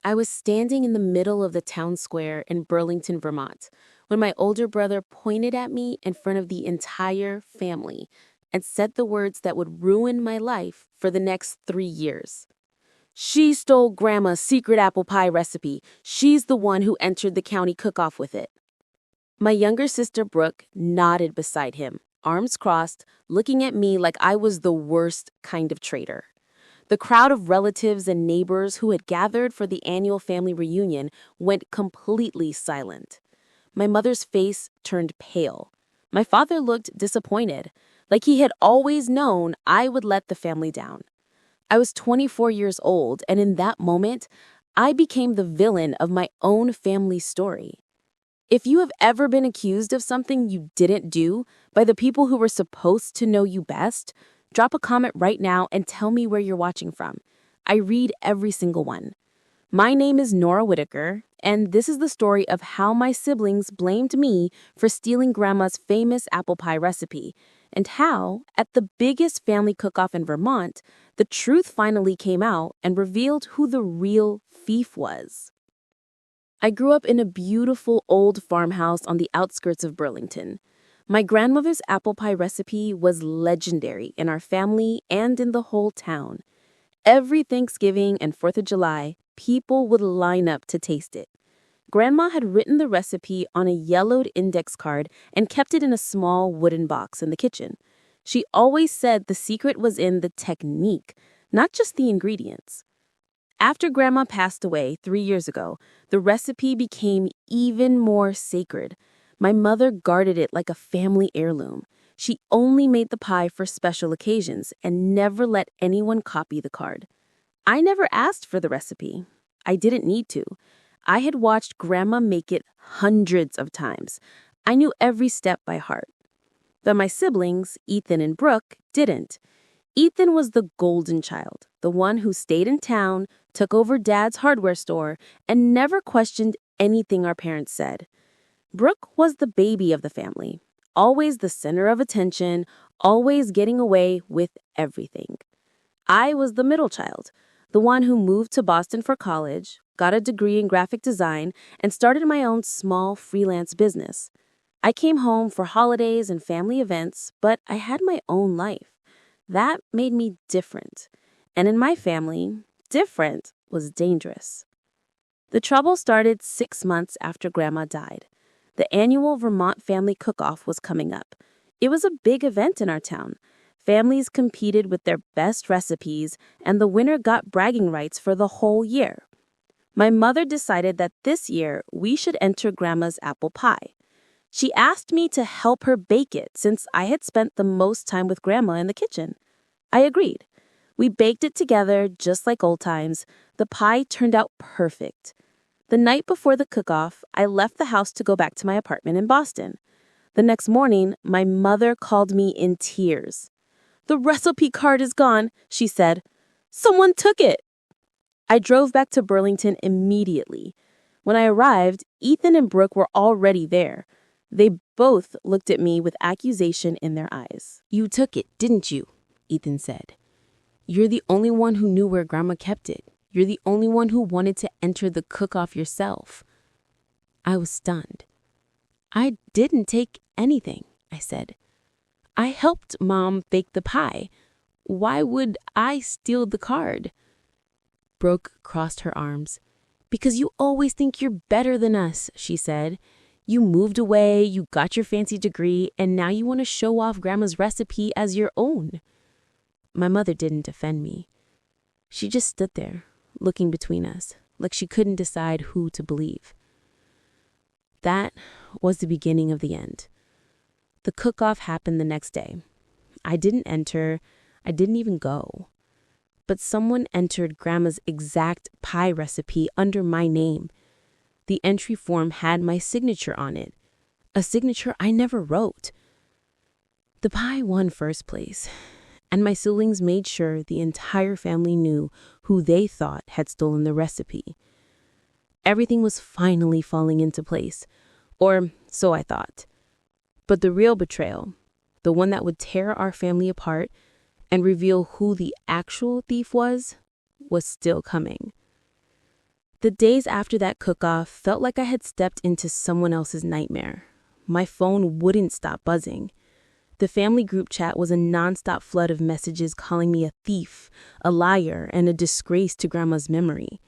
I was standing in the middle of the town square in Burlington, Vermont, when my older brother pointed at me in front of the entire family and said the words that would ruin my life for the next 3 years. She stole Grandma's secret apple pie recipe. She's the one who entered the county cook-off with it. My younger sister, Brooke, nodded beside him, arms crossed, looking at me like I was the worst kind of traitor. The crowd of relatives and neighbors who had gathered for the annual family reunion went completely silent. My mother's face turned pale. My father looked disappointed, like he had always known I would let the family down. I was 24 years old, and in that moment, I became the villain of my own family story. If you have ever been accused of something you didn't do by the people who were supposed to know you best, drop a comment right now and tell me where you're watching from. I read every single one. My name is Nora Whitaker, and this is the story of how my siblings blamed me for stealing Grandma's famous apple pie recipe, and how, at the biggest family cook-off in Vermont, the truth finally came out and revealed who the real thief was. I grew up in a beautiful old farmhouse on the outskirts of Burlington. My grandmother's apple pie recipe was legendary in our family and in the whole town. Every Thanksgiving and 4th of July, people would line up to taste it. Grandma had written the recipe on a yellowed index card and kept it in a small wooden box in the kitchen. She always said the secret was in the technique, not just the ingredients. After Grandma passed away 3 years ago, the recipe became even more sacred. My mother guarded it like a family heirloom. She only made the pie for special occasions and never let anyone copy the card. I never asked for the recipe. I didn't need to. I had watched Grandma make it hundreds of times. I knew every step by heart. But my siblings, Ethan and Brooke, didn't. Ethan was the golden child, the one who stayed in town, took over Dad's hardware store, and never questioned anything our parents said. Brooke was the baby of the family, always the center of attention, always getting away with everything. I was the middle child, the one who moved to Boston for college, got a degree in graphic design, and started my own small freelance business. I came home for holidays and family events, but I had my own life. That made me different. And in my family, different was dangerous. The trouble started 6 months after Grandma died. The annual Vermont Family Cook-Off was coming up. It was a big event in our town. Families competed with their best recipes, and the winner got bragging rights for the whole year. My mother decided that this year we should enter Grandma's apple pie. She asked me to help her bake it since I had spent the most time with Grandma in the kitchen. I agreed. We baked it together just like old times. The pie turned out perfect. The night before the cook-off, I left the house to go back to my apartment in Boston. The next morning, my mother called me in tears. "The recipe card is gone," she said. "Someone took it." I drove back to Burlington immediately. When I arrived, Ethan and Brooke were already there. They both looked at me with accusation in their eyes. "You took it, didn't you?" Ethan said. "You're the only one who knew where Grandma kept it. You're the only one who wanted to enter the cook-off yourself." I was stunned. "I didn't take anything," I said. "I helped Mom bake the pie. Why would I steal the card?" Brooke crossed her arms. "Because you always think you're better than us," she said. "You moved away, you got your fancy degree, and now you want to show off Grandma's recipe as your own." My mother didn't defend me. She just stood there, looking between us, like she couldn't decide who to believe. That was the beginning of the end. The cook-off happened the next day. I didn't enter. I didn't even go. But someone entered Grandma's exact pie recipe under my name. The entry form had my signature on it, a signature I never wrote. The pie won first place, and my siblings made sure the entire family knew who they thought had stolen the recipe. Everything was finally falling into place, or so I thought. But the real betrayal, the one that would tear our family apart and reveal who the actual thief was still coming. The days after that cook-off felt like I had stepped into someone else's nightmare. My phone wouldn't stop buzzing. The family group chat was a nonstop flood of messages calling me a thief, a liar, and a disgrace to Grandma's memory.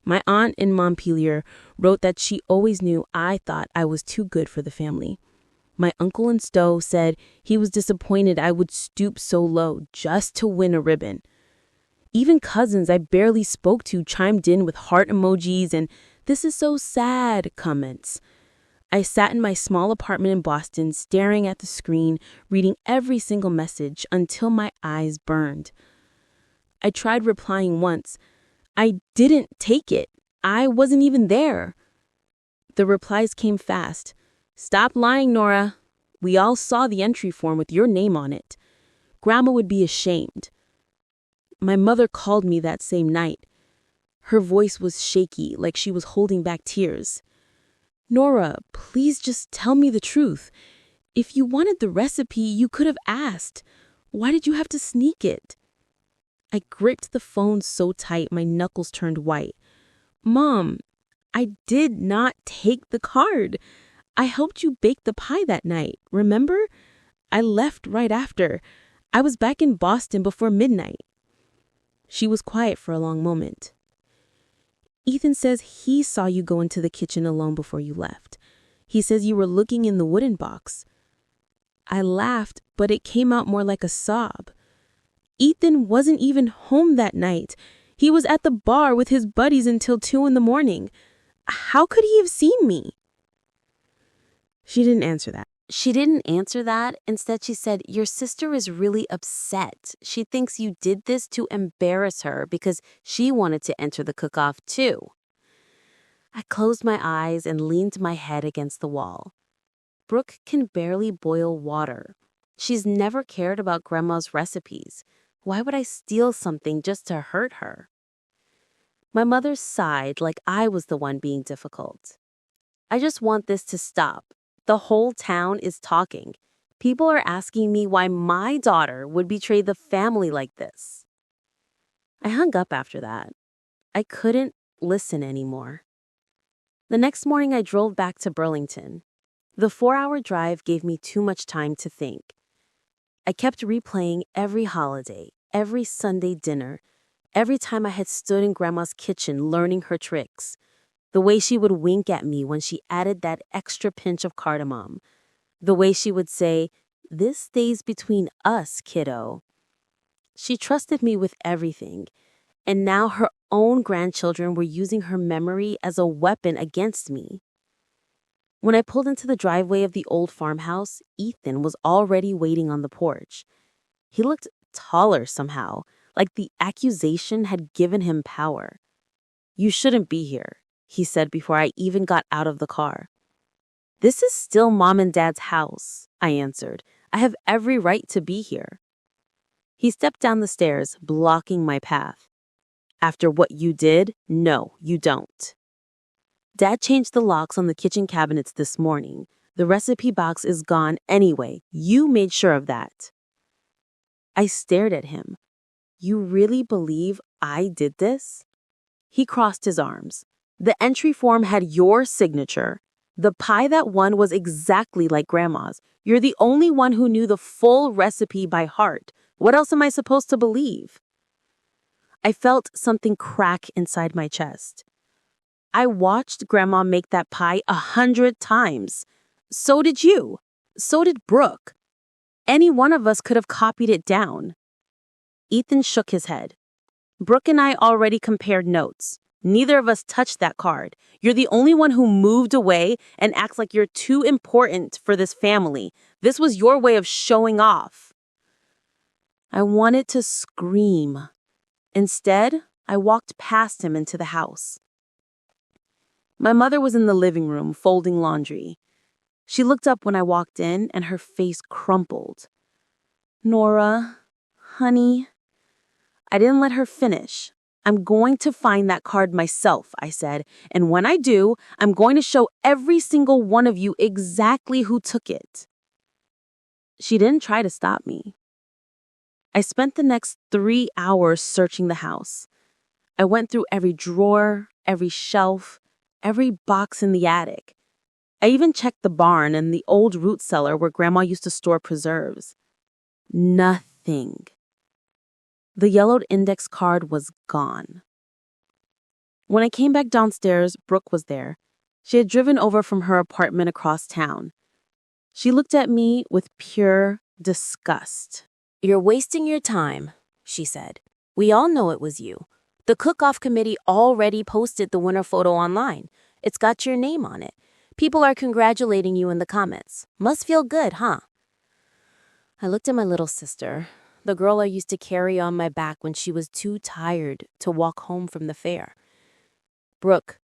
My aunt in Montpelier wrote that she always knew I thought I was too good for the family. My uncle in Stowe said he was disappointed I would stoop so low just to win a ribbon. Even cousins I barely spoke to chimed in with heart emojis and "this is so sad" comments. I sat in my small apartment in Boston, staring at the screen, reading every single message until my eyes burned. I tried replying once. I didn't take it. I wasn't even there. The replies came fast. "Stop lying, Nora. We all saw the entry form with your name on it. Grandma would be ashamed." My mother called me that same night. Her voice was shaky, like she was holding back tears. "Nora, please just tell me the truth. If you wanted the recipe, you could have asked. Why did you have to sneak it?" I gripped the phone so tight my knuckles turned white. "Mom, I did not take the card. I helped you bake the pie that night, remember? I left right after. I was back in Boston before midnight." She was quiet for a long moment. "Ethan says he saw you go into the kitchen alone before you left. He says you were looking in the wooden box." I laughed, but it came out more like a sob. "Ethan wasn't even home that night. He was at the bar with his buddies until 2 a.m. How could he have seen me?" She didn't answer that. Instead, she said, "Your sister is really upset. She thinks you did this to embarrass her because she wanted to enter the cook-off too." I closed my eyes and leaned my head against the wall. Brooke can barely boil water. She's never cared about Grandma's recipes. Why would I steal something just to hurt her? My mother sighed like I was the one being difficult. "I just want this to stop. The whole town is talking. People are asking me why my daughter would betray the family like this." I hung up after that. I couldn't listen anymore. The next morning, I drove back to Burlington. The 4-hour drive gave me too much time to think. I kept replaying every holiday, every Sunday dinner, every time I had stood in Grandma's kitchen learning her tricks. The way she would wink at me when she added that extra pinch of cardamom. The way she would say, "This stays between us, kiddo." She trusted me with everything, and now her own grandchildren were using her memory as a weapon against me. When I pulled into the driveway of the old farmhouse, Ethan was already waiting on the porch. He looked taller somehow, like the accusation had given him power. "You shouldn't be here," he said before I even got out of the car. "This is still Mom and Dad's house," I answered. "I have every right to be here." He stepped down the stairs, blocking my path. "After what you did, no, you don't." "Dad changed the locks on the kitchen cabinets this morning. The recipe box is gone anyway. You made sure of that." I stared at him. "You really believe I did this?" He crossed his arms. "The entry form had your signature. The pie that won was exactly like Grandma's. You're the only one who knew the full recipe by heart. What else am I supposed to believe?" I felt something crack inside my chest. I watched Grandma make that pie 100 times. So did you. So did Brooke. Any one of us could have copied it down. Ethan shook his head. "Brooke and I already compared notes. Neither of us touched that card. You're the only one who moved away and acts like you're too important for this family. This was your way of showing off." I wanted to scream. Instead, I walked past him into the house. My mother was in the living room folding laundry. She looked up when I walked in and her face crumpled. "Nora, honey." I didn't let her finish. "I'm going to find that card myself," I said, "and when I do, I'm going to show every single one of you exactly who took it." She didn't try to stop me. I spent the next 3 hours searching the house. I went through every drawer, every shelf, every box in the attic. I even checked the barn and the old root cellar where Grandma used to store preserves. Nothing. The yellowed index card was gone. When I came back downstairs, Brooke was there. She had driven over from her apartment across town. She looked at me with pure disgust. "You're wasting your time," she said. "We all know it was you. The cook-off committee already posted the winner photo online. It's got your name on it. People are congratulating you in the comments. Must feel good, huh?" I looked at my little sister, the girl I used to carry on my back when she was too tired to walk home from the fair. "Brooke,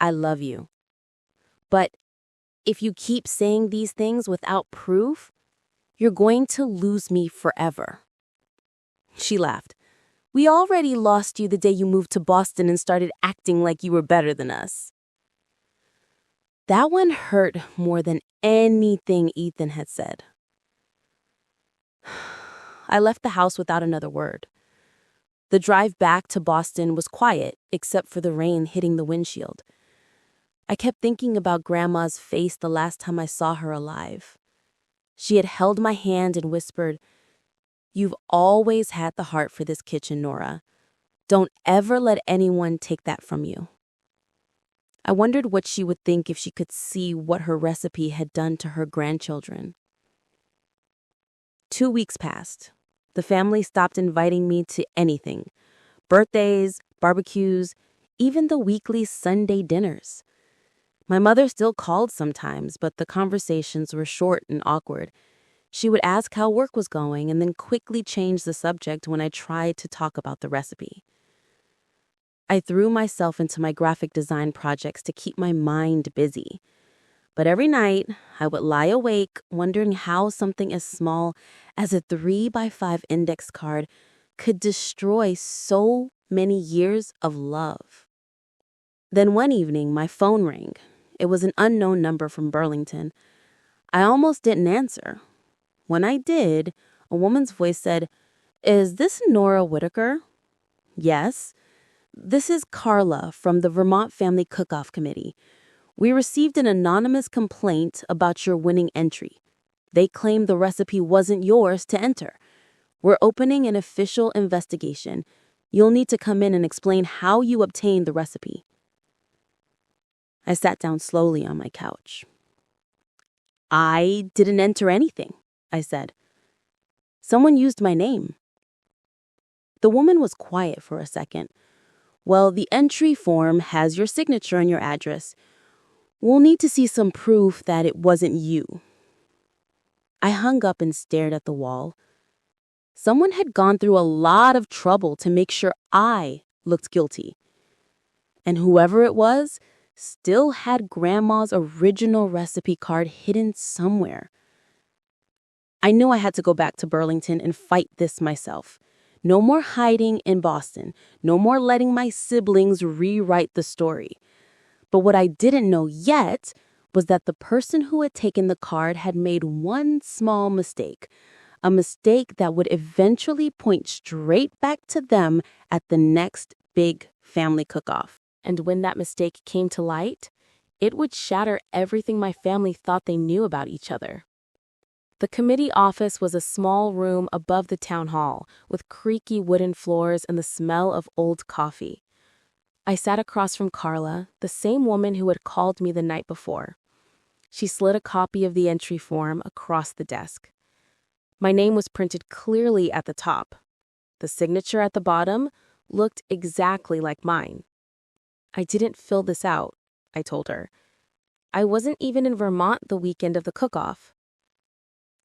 I love you. But if you keep saying these things without proof, you're going to lose me forever." She laughed. "We already lost you the day you moved to Boston and started acting like you were better than us." That one hurt more than anything Ethan had said. I left the house without another word. The drive back to Boston was quiet, except for the rain hitting the windshield. I kept thinking about Grandma's face the last time I saw her alive. She had held my hand and whispered, "You've always had the heart for this kitchen, Nora. Don't ever let anyone take that from you." I wondered what she would think if she could see what her recipe had done to her grandchildren. 2 weeks passed. The family stopped inviting me to anything: birthdays, barbecues, even the weekly Sunday dinners. My mother still called sometimes, but the conversations were short and awkward. She would ask how work was going and then quickly change the subject when I tried to talk about the recipe. I threw myself into my graphic design projects to keep my mind busy. But every night, I would lie awake wondering how something as small as a 3x5 index card could destroy so many years of love. Then one evening, my phone rang. It was an unknown number from Burlington. I almost didn't answer. When I did, a woman's voice said, "Is this Nora Whitaker?" "Yes." "This is Carla from the Vermont Family Cook-Off Committee. We received an anonymous complaint about your winning entry. They claim the recipe wasn't yours to enter. We're opening an official investigation. You'll need to come in and explain how you obtained the recipe." I sat down slowly on my couch. "I didn't enter anything," I said. "Someone used my name." The woman was quiet for a second. "Well, the entry form has your signature and your address. We'll need to see some proof that it wasn't you." I hung up and stared at the wall. Someone had gone through a lot of trouble to make sure I looked guilty. And whoever it was still had Grandma's original recipe card hidden somewhere. I knew I had to go back to Burlington and fight this myself. No more hiding in Boston. No more letting my siblings rewrite the story. But what I didn't know yet was that the person who had taken the card had made one small mistake, a mistake that would eventually point straight back to them at the next big family cook-off. And when that mistake came to light, it would shatter everything my family thought they knew about each other. The committee office was a small room above the town hall, with creaky wooden floors and the smell of old coffee. I sat across from Carla, the same woman who had called me the night before. She slid a copy of the entry form across the desk. My name was printed clearly at the top. The signature at the bottom looked exactly like mine. "I didn't fill this out," I told her. "I wasn't even in Vermont the weekend of the cook-off."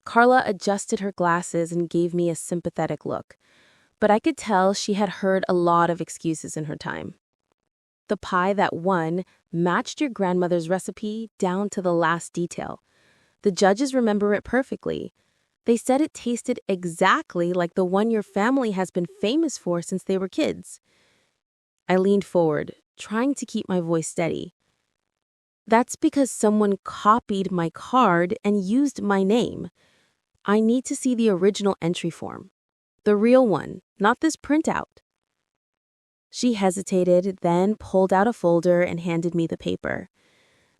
Carla adjusted her glasses and gave me a sympathetic look, but I could tell she had heard a lot of excuses in her time. "The pie that won matched your grandmother's recipe down to the last detail. The judges remember it perfectly. They said it tasted exactly like the one your family has been famous for since they were kids." I leaned forward, trying to keep my voice steady. "That's because someone copied my card and used my name. I need to see the original entry form. The real one, not this printout." She hesitated, then pulled out a folder and handed me the paper.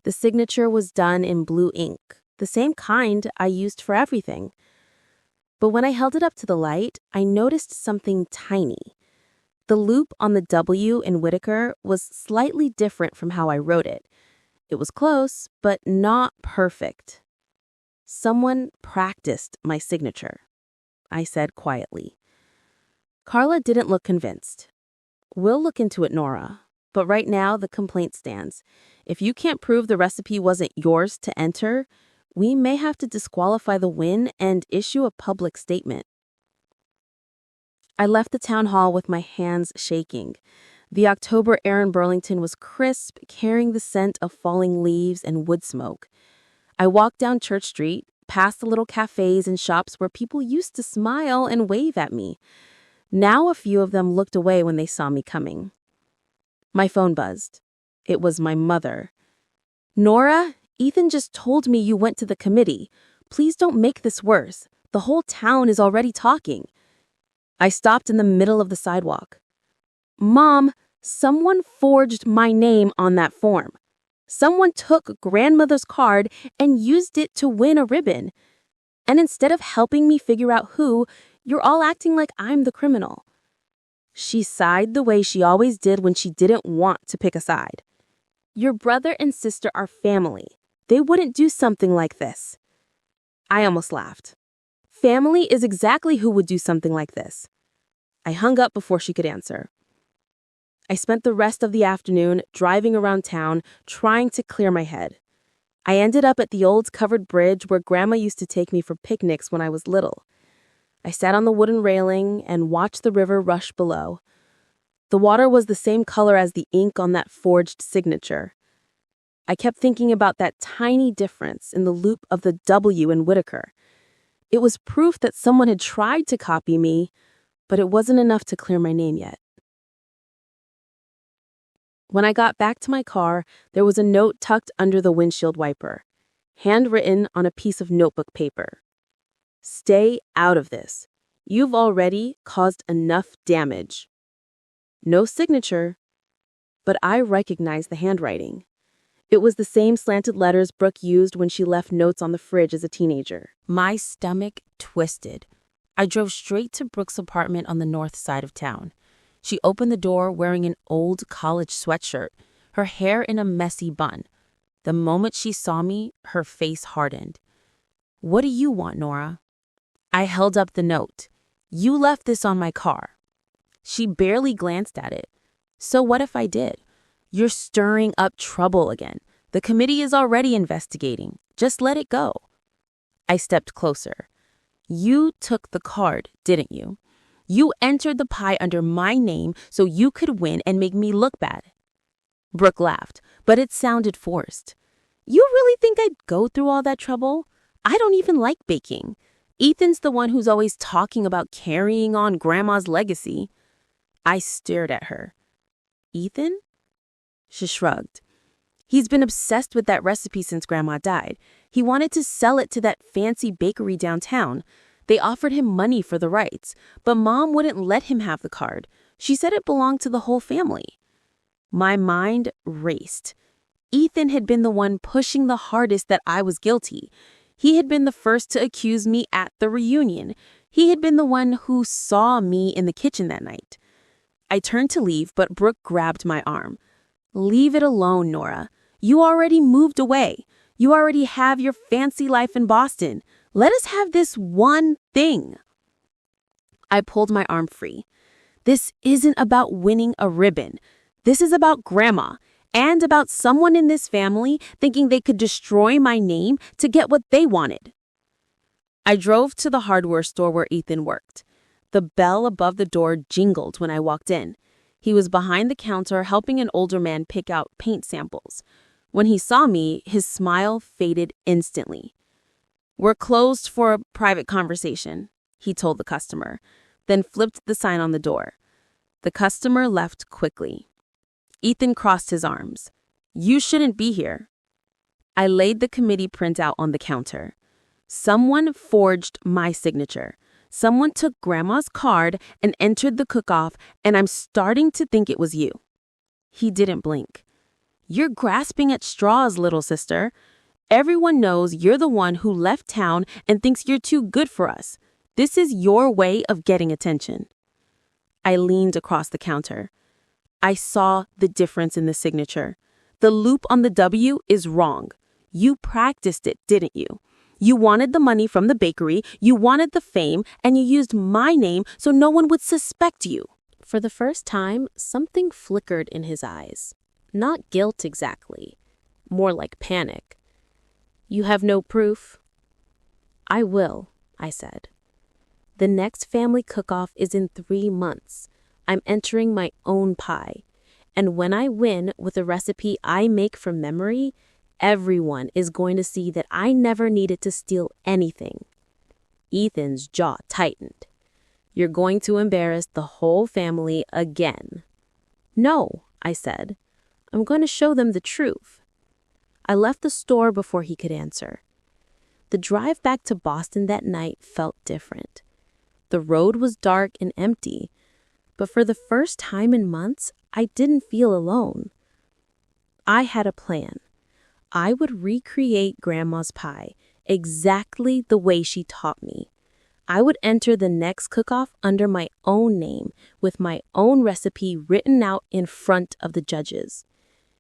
The signature was done in blue ink, the same kind I used for everything. But when I held it up to the light, I noticed something tiny. The loop on the W in Whitaker was slightly different from how I wrote it. It was close, but not perfect. Someone practiced my signature, I said quietly. Carla didn't look convinced. We'll look into it, Nora. But right now, the complaint stands. If you can't prove the recipe wasn't yours to enter, we may have to disqualify the win and issue a public statement. I left the town hall with my hands shaking. The October air in Burlington was crisp, carrying the scent of falling leaves and wood smoke. I walked down Church Street, past the little cafes and shops where people used to smile and wave at me. Now a few of them looked away when they saw me coming. My phone buzzed. It was my mother. Nora, Ethan just told me you went to the committee. Please don't make this worse. The whole town is already talking. I stopped in the middle of the sidewalk. Mom, someone forged my name on that form. Someone took grandmother's card and used it to win a ribbon. And instead of helping me figure out who, you're all acting like I'm the criminal. She sighed the way she always did when she didn't want to pick a side. Your brother and sister are family. They wouldn't do something like this. I almost laughed. Family is exactly who would do something like this. I hung up before she could answer. I spent the rest of the afternoon driving around town, trying to clear my head. I ended up at the old covered bridge where Grandma used to take me for picnics when I was little. I sat on the wooden railing and watched the river rush below. The water was the same color as the ink on that forged signature. I kept thinking about that tiny difference in the loop of the W in Whitaker. It was proof that someone had tried to copy me, but it wasn't enough to clear my name yet. When I got back to my car, there was a note tucked under the windshield wiper, handwritten on a piece of notebook paper. Stay out of this. You've already caused enough damage. No signature, but I recognized the handwriting. It was the same slanted letters Brooke used when she left notes on the fridge as a teenager. My stomach twisted. I drove straight to Brooke's apartment on the north side of town. She opened the door wearing an old college sweatshirt, her hair in a messy bun. The moment she saw me, her face hardened. What do you want, Nora? I held up the note. You left this on my car. She barely glanced at it. So what if I did? You're stirring up trouble again. The committee is already investigating. Just let it go. I stepped closer. You took the card, didn't you? You entered the pie under my name so you could win and make me look bad. Brooke laughed, but it sounded forced. You really think I'd go through all that trouble? I don't even like baking. Ethan's the one who's always talking about carrying on Grandma's legacy. I stared at her. Ethan? She shrugged. He's been obsessed with that recipe since Grandma died. He wanted to sell it to that fancy bakery downtown. They offered him money for the rights, but Mom wouldn't let him have the card. She said it belonged to the whole family. My mind raced. Ethan had been the one pushing the hardest that I was guilty. He had been the first to accuse me at the reunion. He had been the one who saw me in the kitchen that night. I turned to leave, but Brooke grabbed my arm. Leave it alone, Nora. You already moved away. You already have your fancy life in Boston. Let us have this one thing. I pulled my arm free. This isn't about winning a ribbon. This is about Grandma and about someone in this family thinking they could destroy my name to get what they wanted. I drove to the hardware store where Ethan worked. The bell above the door jingled when I walked in. He was behind the counter helping an older man pick out paint samples. When he saw me, his smile faded instantly. We're closed for a private conversation, he told the customer, then flipped the sign on the door. The customer left quickly. Ethan crossed his arms. You shouldn't be here. I laid the committee printout on the counter. Someone forged my signature. Someone took Grandma's card and entered the cook-off, and I'm starting to think it was you." He didn't blink. "You're grasping at straws, little sister. Everyone knows you're the one who left town and thinks you're too good for us. This is your way of getting attention." I leaned across the counter. I saw the difference in the signature. The loop on the W is wrong. You practiced it, didn't you? You wanted the money from the bakery, you wanted the fame, and you used my name so no one would suspect you. For the first time, something flickered in his eyes. Not guilt exactly, more like panic. "You have no proof?" "I will," I said. "The next family cook-off is in 3 months. I'm entering my own pie. And when I win with a recipe I make from memory, everyone is going to see that I never needed to steal anything." Ethan's jaw tightened. "You're going to embarrass the whole family again." "No," I said. "I'm going to show them the truth." I left the store before he could answer. The drive back to Boston that night felt different. The road was dark and empty, but for the first time in months, I didn't feel alone. I had a plan. I would recreate Grandma's pie exactly the way she taught me. I would enter the next cook-off under my own name, with my own recipe written out in front of the judges.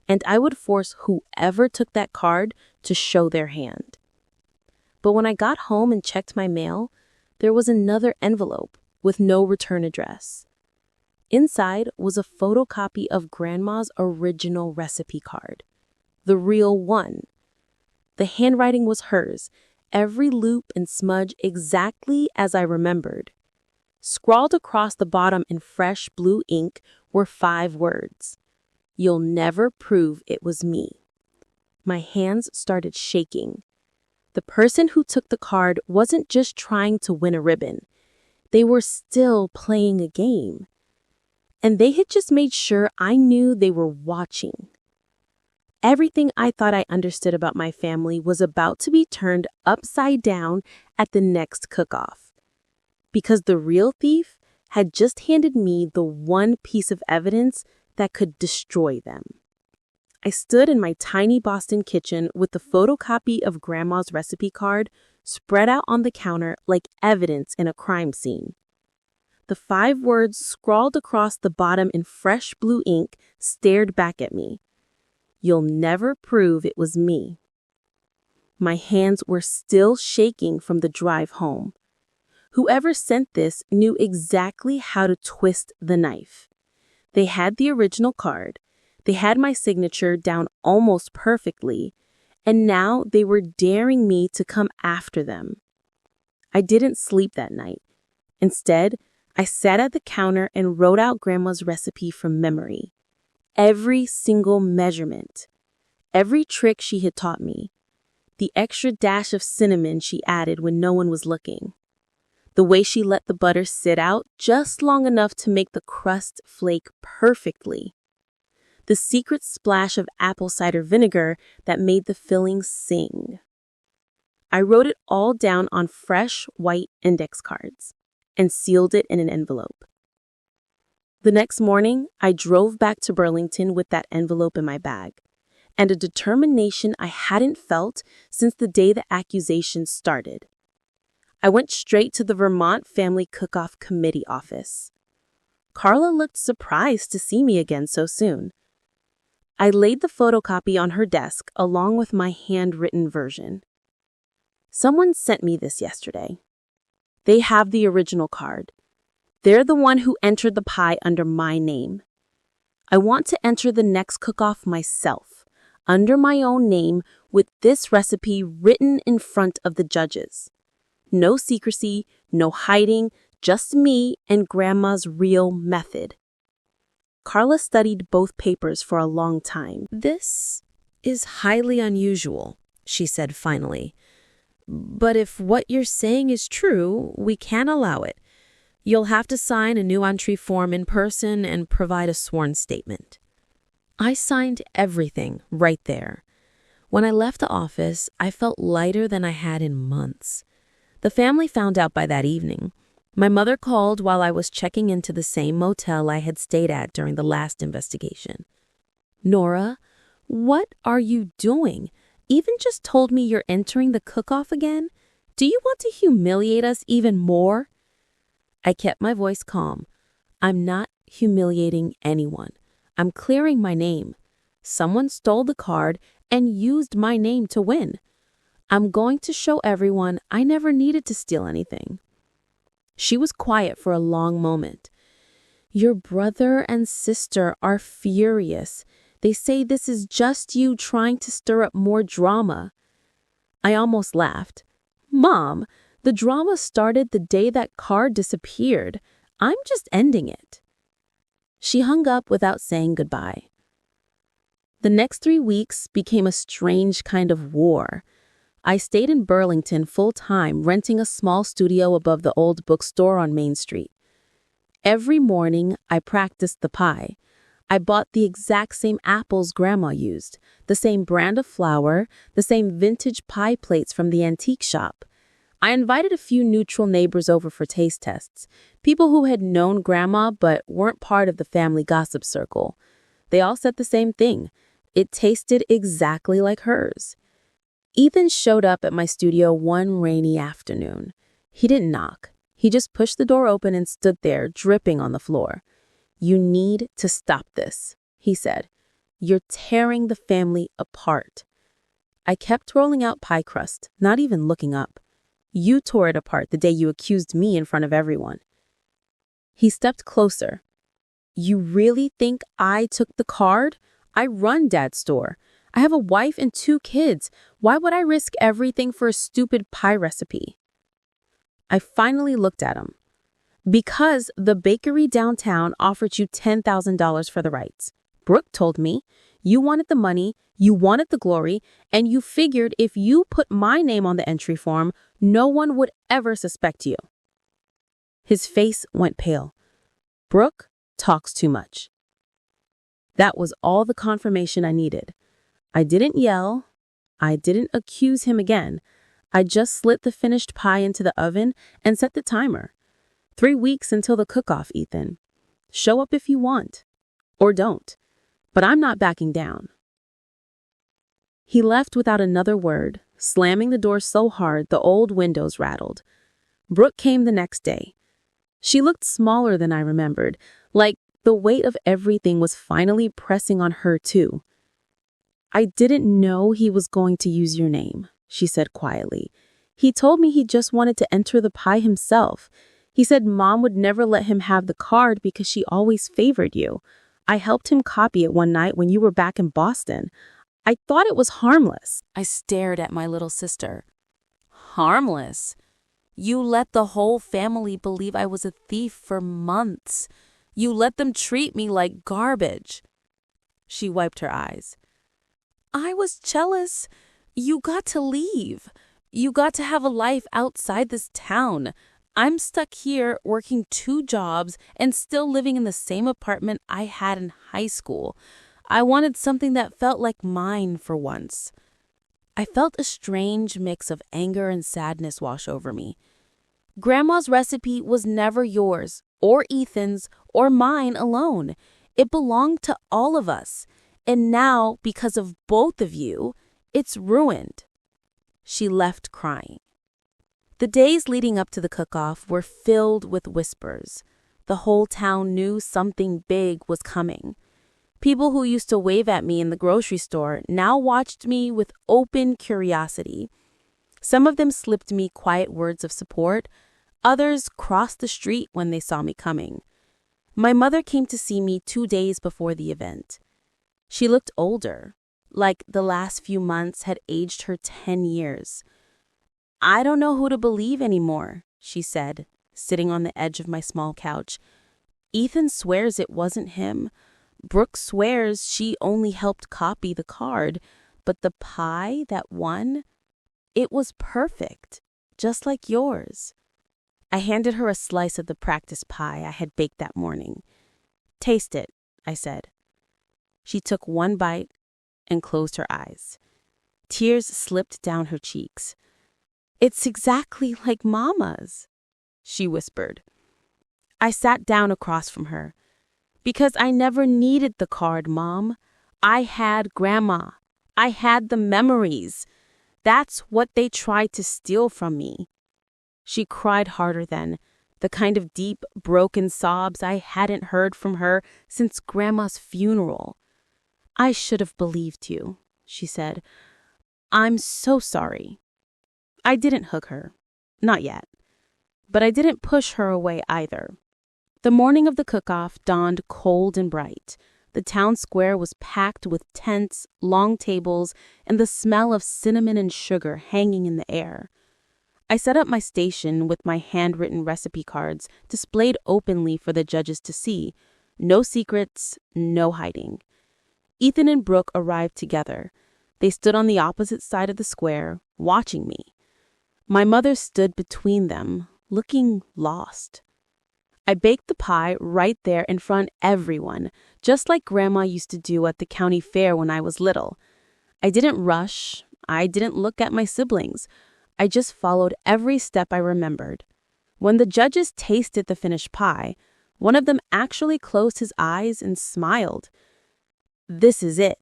And I would force whoever took that card to show their hand. But when I got home and checked my mail, there was another envelope with no return address. Inside was a photocopy of Grandma's original recipe card, the real one. The handwriting was hers, every loop and smudge exactly as I remembered. Scrawled across the bottom in fresh blue ink were 5 words. "You'll never prove it was me." My hands started shaking. The person who took the card wasn't just trying to win a ribbon. They were still playing a game. And they had just made sure I knew they were watching. Everything I thought I understood about my family was about to be turned upside down at the next cook-off. Because the real thief had just handed me the one piece of evidence that could destroy them. I stood in my tiny Boston kitchen with the photocopy of Grandma's recipe card spread out on the counter like evidence in a crime scene. The 5 words scrawled across the bottom in fresh blue ink stared back at me. "You'll never prove it was me." My hands were still shaking from the drive home. Whoever sent this knew exactly how to twist the knife. They had the original card, they had my signature down almost perfectly, and now they were daring me to come after them. I didn't sleep that night. Instead, I sat at the counter and wrote out Grandma's recipe from memory. Every single measurement, every trick she had taught me, the extra dash of cinnamon she added when no one was looking, the way she let the butter sit out just long enough to make the crust flake perfectly, the secret splash of apple cider vinegar that made the filling sing. I wrote it all down on fresh white index cards and sealed it in an envelope. The next morning, I drove back to Burlington with that envelope in my bag, and a determination I hadn't felt since the day the accusations started. I went straight to the Vermont Family Cook-Off Committee office. Carla looked surprised to see me again so soon. I laid the photocopy on her desk along with my handwritten version. "Someone sent me this yesterday. They have the original card. They're the one who entered the pie under my name. I want to enter the next cook-off myself, under my own name, with this recipe written in front of the judges. No secrecy, no hiding, just me and Grandma's real method." Carla studied both papers for a long time. "This is highly unusual," she said finally. "But if what you're saying is true, we can't allow it. You'll have to sign a new entry form in person and provide a sworn statement." I signed everything right there. When I left the office, I felt lighter than I had in months. The family found out by that evening. My mother called while I was checking into the same motel I had stayed at during the last investigation. Nora, what are you doing? Ethan just told me you're entering the cook-off again. Do you want to humiliate us even more? I kept my voice calm. I'm not humiliating anyone. I'm clearing my name. Someone stole the card and used my name to win. I'm going to show everyone I never needed to steal anything. She was quiet for a long moment. Your brother and sister are furious. They say this is just you trying to stir up more drama. I almost laughed. Mom, the drama started the day that card disappeared. I'm just ending it. She hung up without saying goodbye. The next 3 weeks became a strange kind of war. I stayed in Burlington full-time, renting a small studio above the old bookstore on Main Street. Every morning, I practiced the pie. I bought the exact same apples Grandma used, the same brand of flour, the same vintage pie plates from the antique shop. I invited a few neutral neighbors over for taste tests, people who had known Grandma but weren't part of the family gossip circle. They all said the same thing. It tasted exactly like hers. Ethan showed up at my studio one rainy afternoon. He didn't knock. He just pushed the door open and stood there, dripping on the floor. You need to stop this, he said. You're tearing the family apart. I kept rolling out pie crust, not even looking up. You tore it apart the day you accused me in front of everyone. He stepped closer. You really think I took the card? I run Dad's store. I have a wife and 2 kids. Why would I risk everything for a stupid pie recipe? I finally looked at him. Because the bakery downtown offered you $10,000 for the rights. Brooke told me you wanted the money, you wanted the glory, and you figured if you put my name on the entry form, no one would ever suspect you. His face went pale. Brooke talks too much. That was all the confirmation I needed. I didn't yell. I didn't accuse him again. I just slid the finished pie into the oven and set the timer. 3 weeks until the cook-off, Ethan. Show up if you want. Or don't. But I'm not backing down. He left without another word, slamming the door so hard the old windows rattled. Brooke came the next day. She looked smaller than I remembered, like the weight of everything was finally pressing on her too. I didn't know he was going to use your name, she said quietly. He told me he just wanted to enter the pie himself. He said Mom would never let him have the card because she always favored you. I helped him copy it one night when you were back in Boston. I thought it was harmless. I stared at my little sister. Harmless? You let the whole family believe I was a thief for months. You let them treat me like garbage. She wiped her eyes. I was jealous. You got to leave. You got to have a life outside this town. I'm stuck here working 2 jobs and still living in the same apartment I had in high school. I wanted something that felt like mine for once. I felt a strange mix of anger and sadness wash over me. Grandma's recipe was never yours, or Ethan's, or mine alone. It belonged to all of us. And now, because of both of you, it's ruined. She left crying. The days leading up to the cook-off were filled with whispers. The whole town knew something big was coming. People who used to wave at me in the grocery store now watched me with open curiosity. Some of them slipped me quiet words of support. Others crossed the street when they saw me coming. My mother came to see me 2 days before the event. She looked older, like the last few months had aged her 10 years. I don't know who to believe anymore, she said, sitting on the edge of my small couch. Ethan swears it wasn't him. Brooke swears she only helped copy the card, but the pie that won, it was perfect, just like yours. I handed her a slice of the practice pie I had baked that morning. Taste it, I said. She took one bite and closed her eyes. Tears slipped down her cheeks. It's exactly like Mama's. she whispered. I sat down across from her. Because I never needed the card, Mom. I had Grandma. I had the memories. That's what they tried to steal from me. She cried harder then, the kind of deep, broken sobs I hadn't heard from her since Grandma's funeral. I should have believed you, she said. I'm so sorry. I didn't hug her. Not yet. But I didn't push her away either. The morning of the cook-off dawned cold and bright. The town square was packed with tents, long tables, and the smell of cinnamon and sugar hanging in the air. I set up my station with my handwritten recipe cards displayed openly for the judges to see. No secrets, no hiding. Ethan and Brooke arrived together. They stood on the opposite side of the square, watching me. My mother stood between them, looking lost. I baked the pie right there in front of everyone, just like Grandma used to do at the county fair when I was little. I didn't rush. I didn't look at my siblings. I just followed every step I remembered. When the judges tasted the finished pie, one of them actually closed his eyes and smiled. This is it,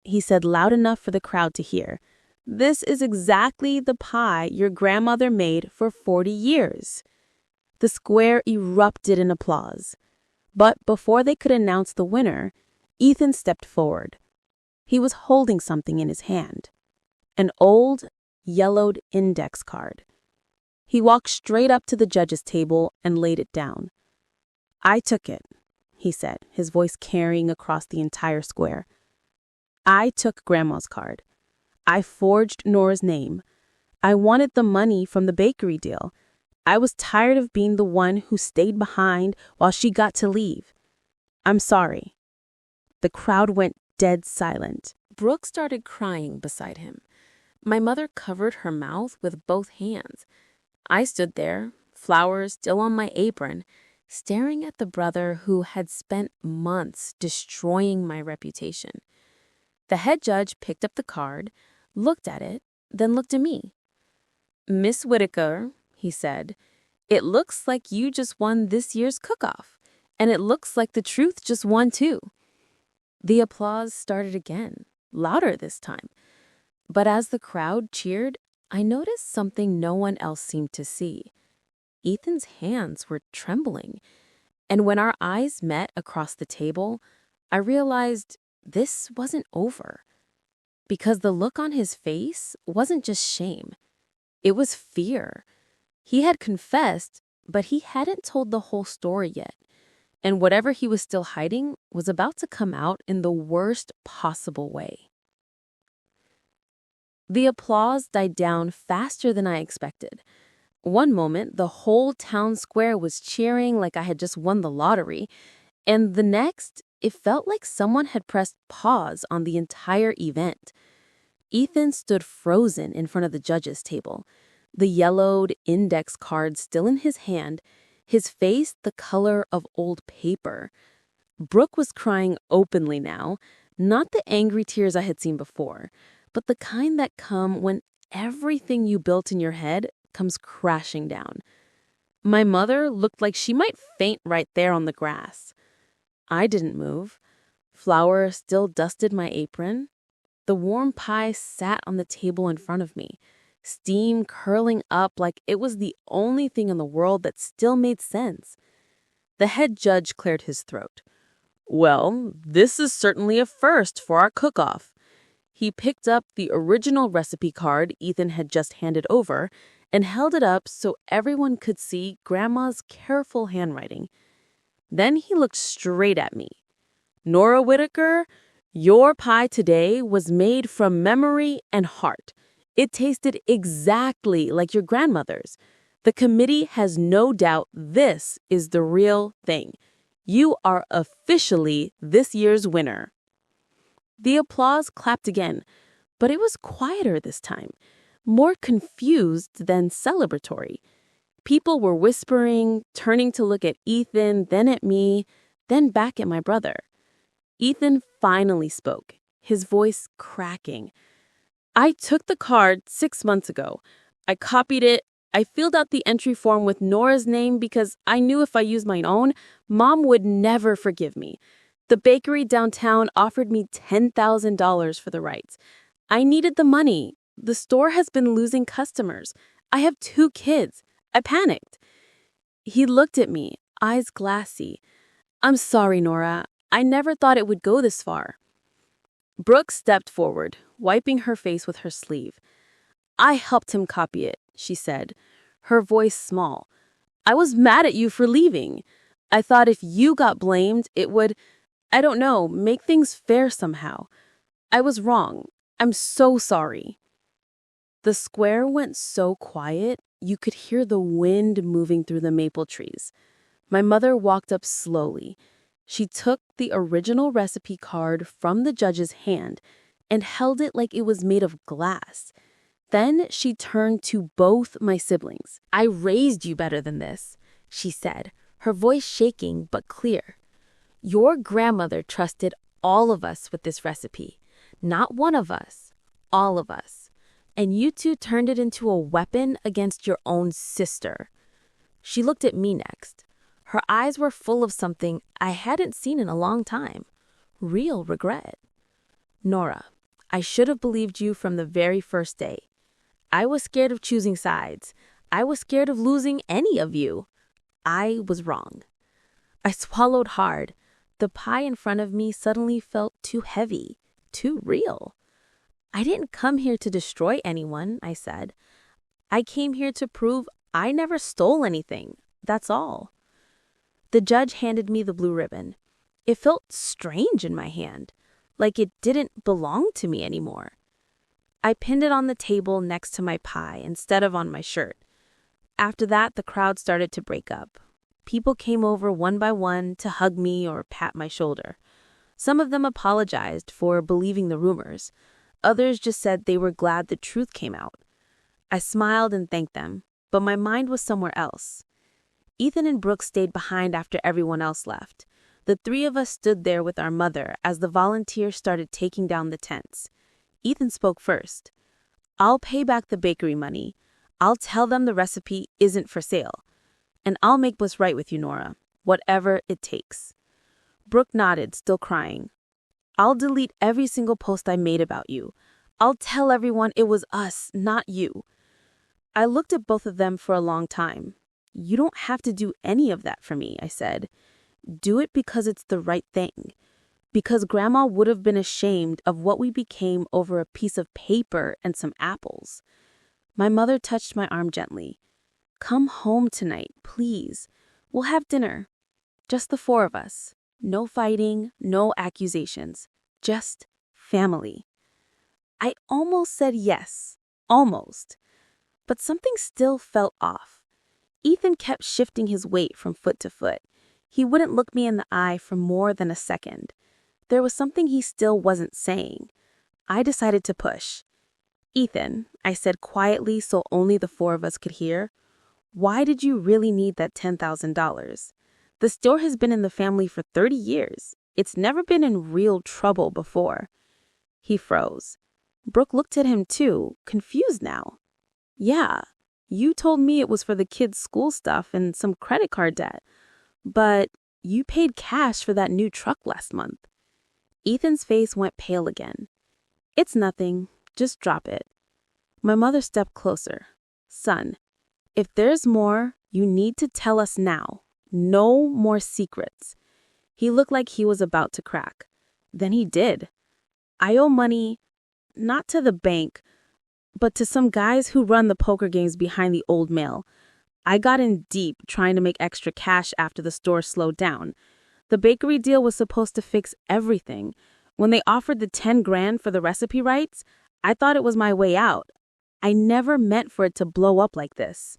he said loud enough for the crowd to hear. This is exactly the pie your grandmother made for 40 years. The square erupted in applause. But before they could announce the winner, Ethan stepped forward. He was holding something in his hand. An old, yellowed index card. He walked straight up to the judges' table and laid it down. I took it, he said, his voice carrying across the entire square. I took Grandma's card. I forged Nora's name. I wanted the money from the bakery deal. I was tired of being the one who stayed behind while she got to leave. I'm sorry. The crowd went dead silent. Brooke started crying beside him. My mother covered her mouth with both hands. I stood there, flowers still on my apron, staring at the brother who had spent months destroying my reputation. The head judge picked up the card, looked at it, then looked at me. Miss Whitaker, he said, it looks like you just won this year's cook-off, and it looks like the truth just won too. The applause started again, louder this time. But as the crowd cheered, I noticed something no one else seemed to see. Ethan's hands were trembling, and when our eyes met across the table, I realized this wasn't over. Because the look on his face wasn't just shame. It was fear. He had confessed, but he hadn't told the whole story yet. And whatever he was still hiding was about to come out in the worst possible way. The applause died down faster than I expected. One moment, the whole town square was cheering like I had just won the lottery, and the next, it felt like someone had pressed pause on the entire event. Ethan stood frozen in front of the judges' table, the yellowed index card still in his hand, his face the color of old paper. Brooke was crying openly now, not the angry tears I had seen before, but the kind that come when everything you built in your head comes crashing down. My mother looked like she might faint right there on the grass. I didn't move. Flour still dusted my apron. The warm pie sat on the table in front of me, steam curling up like it was the only thing in the world that still made sense. The head judge cleared his throat. Well, this is certainly a first for our cook-off. He picked up the original recipe card Ethan had just handed over and held it up so everyone could see Grandma's careful handwriting. Then he looked straight at me. Nora Whitaker, your pie today was made from memory and heart. It tasted exactly like your grandmother's. The committee has no doubt this is the real thing. You are officially this year's winner. The applause clapped again, but it was quieter this time, more confused than celebratory. People were whispering, turning to look at Ethan, then at me, then back at my brother. Ethan finally spoke, his voice cracking. I took the card 6 months ago. I copied it. I filled out the entry form with Nora's name because I knew if I used my own, Mom would never forgive me. The bakery downtown offered me $10,000 for the rights. I needed the money. The store has been losing customers. I have 2 kids. I panicked. He looked at me, eyes glassy. I'm sorry, Nora. I never thought it would go this far. Brooke stepped forward, wiping her face with her sleeve. I helped him copy it, she said, her voice small. I was mad at you for leaving. I thought if you got blamed, it would, I don't know, make things fair somehow. I was wrong. I'm so sorry. The square went so quiet, you could hear the wind moving through the maple trees. My mother walked up slowly. She took the original recipe card from the judge's hand and held it like it was made of glass. Then she turned to both my siblings. I raised you better than this, she said, her voice shaking but clear. Your grandmother trusted all of us with this recipe. Not one of us, all of us. And you two turned it into a weapon against your own sister. She looked at me next. Her eyes were full of something I hadn't seen in a long time. Real regret. Nora, I should have believed you from the very first day. I was scared of choosing sides. I was scared of losing any of you. I was wrong. I swallowed hard. The pie in front of me suddenly felt too heavy, too real. I didn't come here to destroy anyone, I said. I came here to prove I never stole anything. That's all. The judge handed me the blue ribbon. It felt strange in my hand, like it didn't belong to me anymore. I pinned it on the table next to my pie instead of on my shirt. After that, the crowd started to break up. People came over one by one to hug me or pat my shoulder. Some of them apologized for believing the rumors. Others just said they were glad the truth came out. I smiled and thanked them, but my mind was somewhere else. Ethan and Brooke stayed behind after everyone else left. The 3 of us stood there with our mother as the volunteers started taking down the tents. Ethan spoke first. I'll pay back the bakery money. I'll tell them the recipe isn't for sale. And I'll make what's right with you, Nora, whatever it takes. Brooke nodded, still crying. I'll delete every single post I made about you. I'll tell everyone it was us, not you. I looked at both of them for a long time. You don't have to do any of that for me, I said. Do it because it's the right thing. Because Grandma would have been ashamed of what we became over a piece of paper and some apples. My mother touched my arm gently. Come home tonight, please. We'll have dinner. Just the 4 of us. No fighting, no accusations. Just family. I almost said yes. Almost. But something still felt off. Ethan kept shifting his weight from foot to foot. He wouldn't look me in the eye for more than a second. There was something he still wasn't saying. I decided to push. Ethan, I said quietly so only the 4 of us could hear, why did you really need that $10,000? The store has been in the family for 30 years. It's never been in real trouble before. He froze. Brooke looked at him too, confused now. Yeah, you told me it was for the kids' school stuff and some credit card debt. But you paid cash for that new truck last month. Ethan's face went pale again. It's nothing. Just drop it. My mother stepped closer. Son, if there's more, you need to tell us now. No more secrets. He looked like he was about to crack. Then he did. I owe money, not to the bank, but to some guys who run the poker games behind the old mill. I got in deep trying to make extra cash after the store slowed down. The bakery deal was supposed to fix everything. When they offered the 10 grand for the recipe rights, I thought it was my way out. I never meant for it to blow up like this.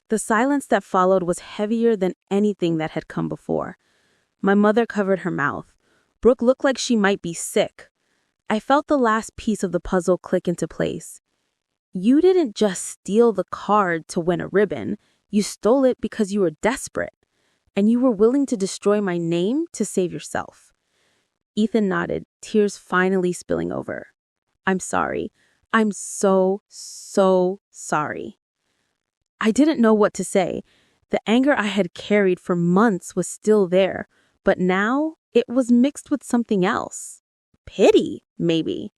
The silence that followed was heavier than anything that had come before. My mother covered her mouth. Brooke looked like she might be sick. I felt the last piece of the puzzle click into place. You didn't just steal the card to win a ribbon. You stole it because you were desperate. And you were willing to destroy my name to save yourself. Ethan nodded, tears finally spilling over. I'm sorry. I'm so sorry. I didn't know what to say. The anger I had carried for months was still there, but now it was mixed with something else. Pity, maybe,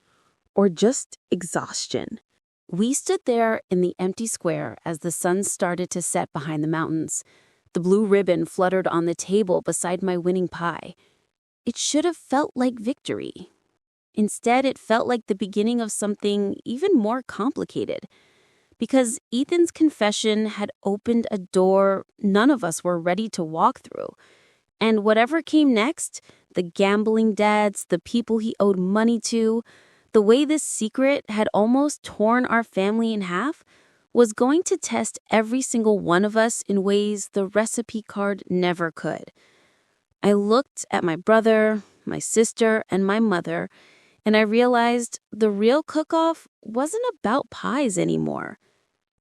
or just exhaustion. We stood there in the empty square as the sun started to set behind the mountains. The blue ribbon fluttered on the table beside my winning pie. It should have felt like victory. Instead, it felt like the beginning of something even more complicated. Because Ethan's confession had opened a door none of us were ready to walk through. And whatever came next, the gambling debts, the people he owed money to, the way this secret had almost torn our family in half, was going to test every single one of us in ways the recipe card never could. I looked at my brother, my sister, and my mother, and I realized the real cook-off wasn't about pies anymore.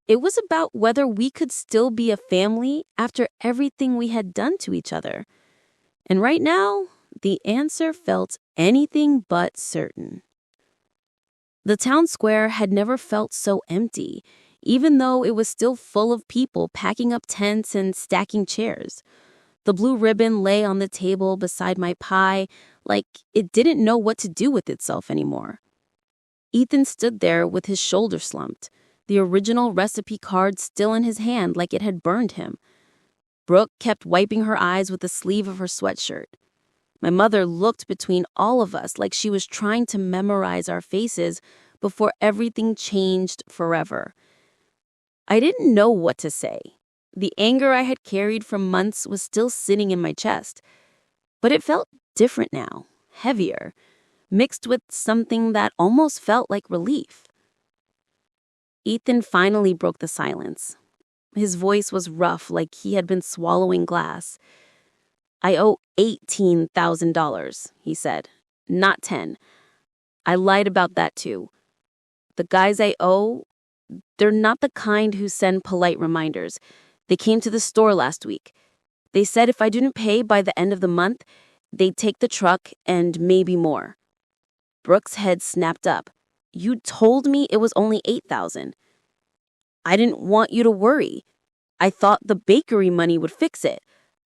It was about whether we could still be a family after everything we had done to each other. And right now, the answer felt anything but certain. The town square had never felt so empty, even though it was still full of people packing up tents and stacking chairs. The blue ribbon lay on the table beside my pie, like it didn't know what to do with itself anymore. Ethan stood there with his shoulder slumped, the original recipe card still in his hand like it had burned him. Brooke kept wiping her eyes with the sleeve of her sweatshirt. My mother looked between all of us like she was trying to memorize our faces before everything changed forever. I didn't know what to say. The anger I had carried for months was still sitting in my chest, but it felt different now, heavier, mixed with something that almost felt like relief. Ethan finally broke the silence. His voice was rough, like he had been swallowing glass. "I owe $18,000, he said, not 10. I lied about that too. The guys I owe, they're not the kind who send polite reminders. They came to the store last week. They said if I didn't pay by the end of the month, they'd take the truck and maybe more." Brooke's head snapped up. "You told me it was only $8,000. I didn't want you to worry. I thought the bakery money would fix it.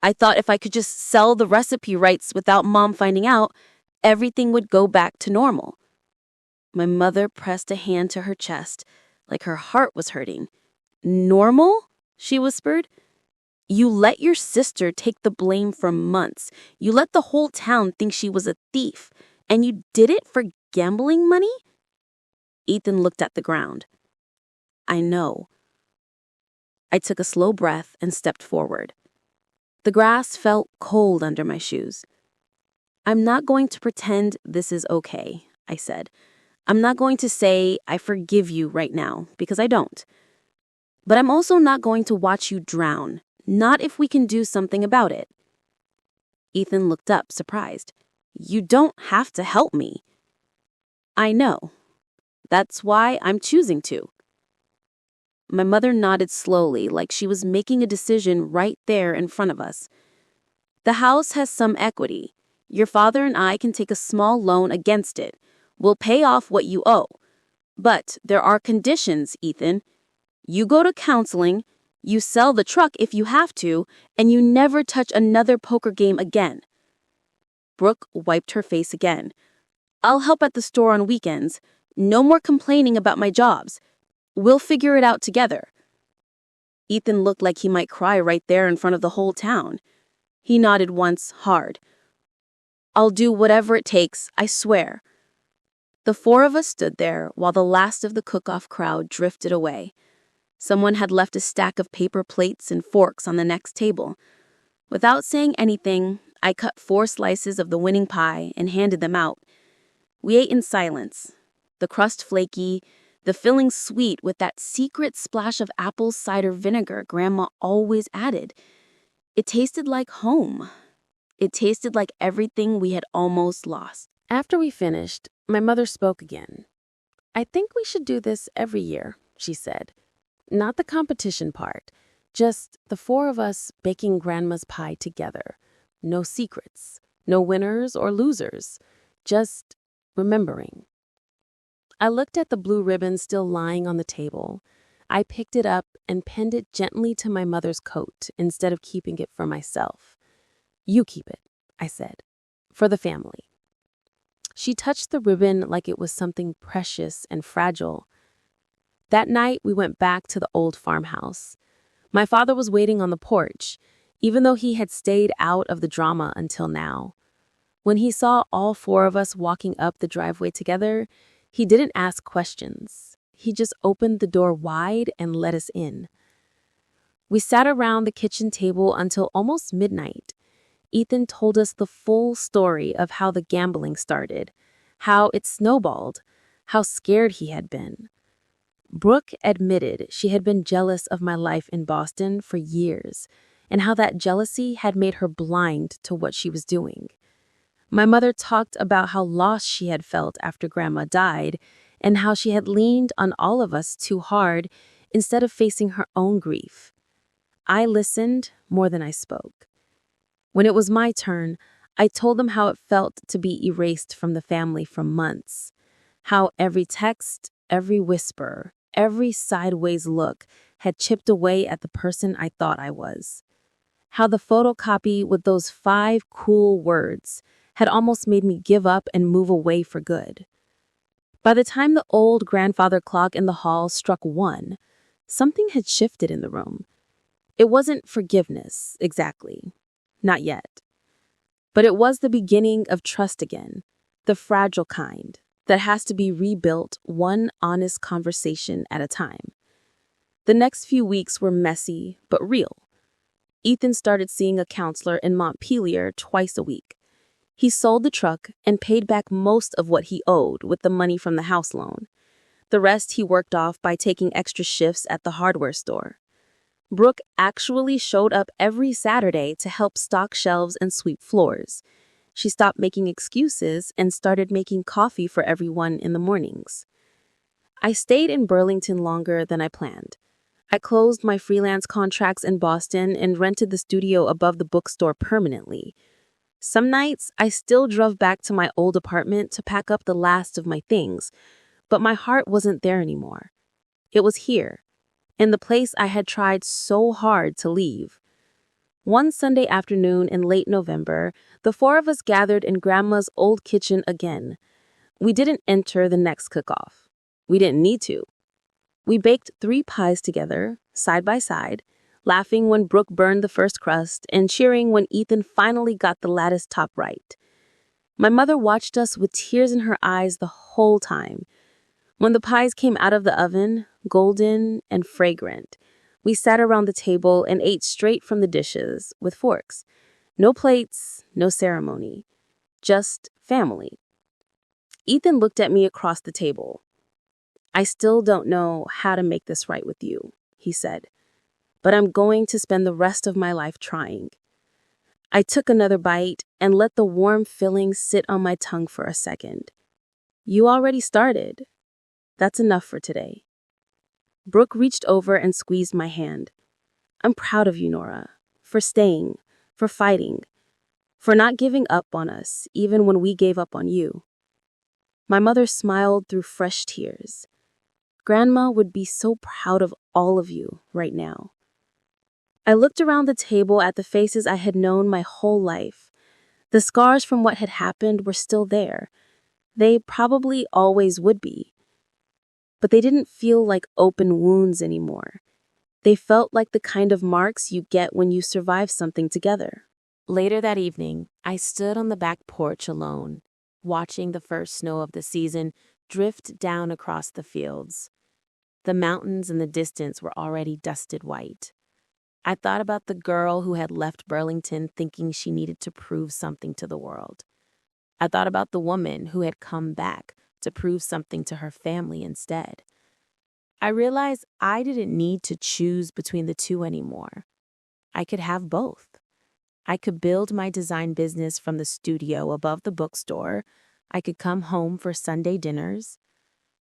I thought if I could just sell the recipe rights without Mom finding out, everything would go back to normal." My mother pressed a hand to her chest, like her heart was hurting. "Normal?" she whispered. "You let your sister take the blame for months. You let the whole town think she was a thief. And you did it for gambling money?" Ethan looked at the ground. "I know." I took a slow breath and stepped forward. The grass felt cold under my shoes. "I'm not going to pretend this is okay," I said. "I'm not going to say I forgive you right now, because I don't. But I'm also not going to watch you drown, not if we can do something about it." Ethan looked up, surprised. "You don't have to help me." "I know. That's why I'm choosing to." My mother nodded slowly, like she was making a decision right there in front of us. "The house has some equity. Your father and I can take a small loan against it. We'll pay off what you owe. But there are conditions, Ethan. You go to counseling, you sell the truck if you have to, and you never touch another poker game again." Brooke wiped her face again. "I'll help at the store on weekends. No more complaining about my jobs. We'll figure it out together." Ethan looked like he might cry right there in front of the whole town. He nodded once, hard. "I'll do whatever it takes, I swear." The four of us stood there while the last of the cook-off crowd drifted away. Someone had left a stack of paper plates and forks on the next table. Without saying anything, I cut 4 slices of the winning pie and handed them out. We ate in silence. The crust flaky, the filling sweet with that secret splash of apple cider vinegar Grandma always added. It tasted like home. It tasted like everything we had almost lost. After we finished, my mother spoke again. "I think we should do this every year," she said. "Not the competition part, just the 4 of us baking Grandma's pie together. No secrets, no winners or losers, just remembering." I looked at the blue ribbon still lying on the table. I picked it up and pinned it gently to my mother's coat instead of keeping it for myself. "You keep it," I said, "for the family." She touched the ribbon like it was something precious and fragile. That night, we went back to the old farmhouse. My father was waiting on the porch, even though he had stayed out of the drama until now. When he saw all four of us walking up the driveway together, he didn't ask questions. He just opened the door wide and let us in. We sat around the kitchen table until almost midnight. Ethan told us the full story of how the gambling started, how it snowballed, how scared he had been. Brooke admitted she had been jealous of my life in Boston for years, and how that jealousy had made her blind to what she was doing. My mother talked about how lost she had felt after Grandma died, and how she had leaned on all of us too hard instead of facing her own grief. I listened more than I spoke. When it was my turn, I told them how it felt to be erased from the family for months, how every text, every whisper, every sideways look had chipped away at the person I thought I was, how the photocopy with those 5 cool words had almost made me give up and move away for good. By the time the old grandfather clock in the hall struck 1, something had shifted in the room. It wasn't forgiveness, exactly. Not yet. But it was the beginning of trust again, the fragile kind that has to be rebuilt one honest conversation at a time. The next few weeks were messy, but real. Ethan started seeing a counselor in Montpelier twice a week. He sold the truck and paid back most of what he owed with the money from the house loan. The rest he worked off by taking extra shifts at the hardware store. Brooke actually showed up every Saturday to help stock shelves and sweep floors. She stopped making excuses and started making coffee for everyone in the mornings. I stayed in Burlington longer than I planned. I closed my freelance contracts in Boston and rented the studio above the bookstore permanently. Some nights, I still drove back to my old apartment to pack up the last of my things, but my heart wasn't there anymore. It was here, in the place I had tried so hard to leave. One Sunday afternoon in late November, the four of us gathered in Grandma's old kitchen again. We didn't enter the next cook-off. We didn't need to. We baked 3 pies together, side by side, laughing when Brooke burned the first crust and cheering when Ethan finally got the lattice top right. My mother watched us with tears in her eyes the whole time. When the pies came out of the oven, golden and fragrant, we sat around the table and ate straight from the dishes with forks. No plates, no ceremony. Just family. Ethan looked at me across the table. "I still don't know how to make this right with you," he said, "but I'm going to spend the rest of my life trying." I took another bite and let the warm filling sit on my tongue for a second. "You already started. That's enough for today." Brooke reached over and squeezed my hand. "I'm proud of you, Nora, for staying, for fighting, for not giving up on us, even when we gave up on you." My mother smiled through fresh tears. "Grandma would be so proud of all of you right now." I looked around the table at the faces I had known my whole life. The scars from what had happened were still there. They probably always would be. But they didn't feel like open wounds anymore. They felt like the kind of marks you get when you survive something together. Later that evening, I stood on the back porch alone, watching the first snow of the season drift down across the fields. The mountains in the distance were already dusted white. I thought about the girl who had left Burlington thinking she needed to prove something to the world. I thought about the woman who had come back to prove something to her family instead. I realized I didn't need to choose between the two anymore. I could have both. I could build my design business from the studio above the bookstore. I could come home for Sunday dinners.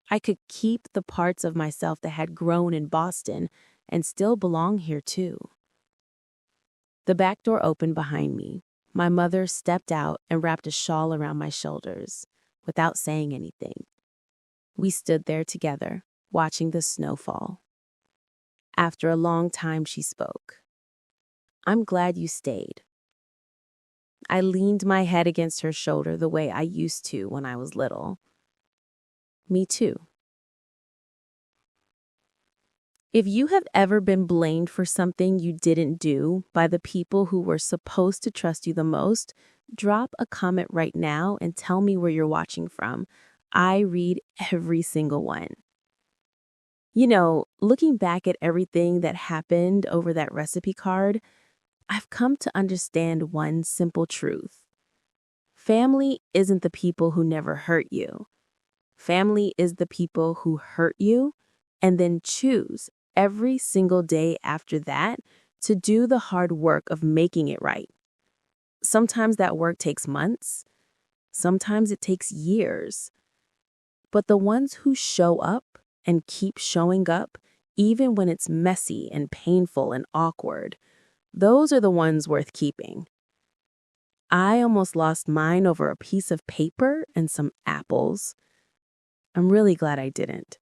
I could keep the parts of myself that had grown in Boston and still belong here too. The back door opened behind me. My mother stepped out and wrapped a shawl around my shoulders without saying anything. We stood there together, watching the snow fall. After a long time, she spoke. "I'm glad you stayed." I leaned my head against her shoulder the way I used to when I was little. Me too. If you have ever been blamed for something you didn't do by the people who were supposed to trust you the most, drop a comment right now and tell me where you're watching from. I read every single one. You know, looking back at everything that happened over that recipe card, I've come to understand one simple truth. Family isn't the people who never hurt you. Family is the people who hurt you and then choose every single day after that to do the hard work of making it right. Sometimes that work takes months, sometimes it takes years. But the ones who show up and keep showing up, even when it's messy and painful and awkward, those are the ones worth keeping. I almost lost mine over a piece of paper and some apples. I'm really glad I didn't.